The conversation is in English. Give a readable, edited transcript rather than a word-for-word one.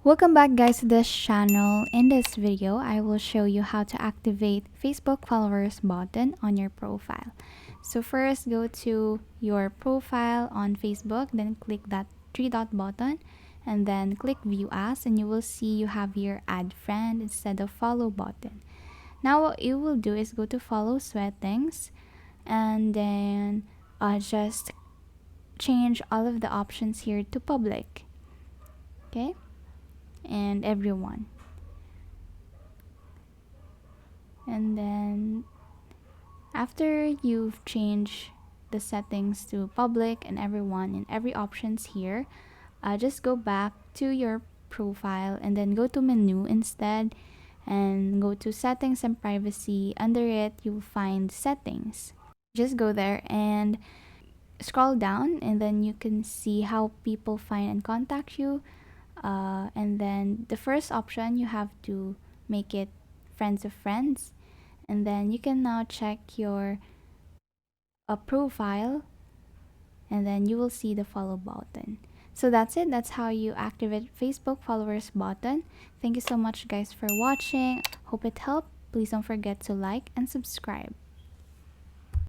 Welcome back guys to this channel. In this video, I will show you how to activate Facebook followers button on your profile. So first, go to your profile on Facebook, then click that three dot button and then click view as, and you will see you have your add friend instead of follow button. Now what you will do is go to follow settings and then just change all of the options here to public. Okay, and everyone. And then after you've changed the settings to public and everyone and every options here, just go back to your profile and then go to menu instead and go to settings and privacy. Under it, you'll find settings. Just go there and scroll down, and then you can see how people find and contact you. And then the first option, you have to make it friends of friends, and then you can now check your profile, and then you will see the follow button. So that's it. That's how you activate Facebook followers button. Thank you so much guys for watching. Hope it helped. Please don't forget to like and subscribe.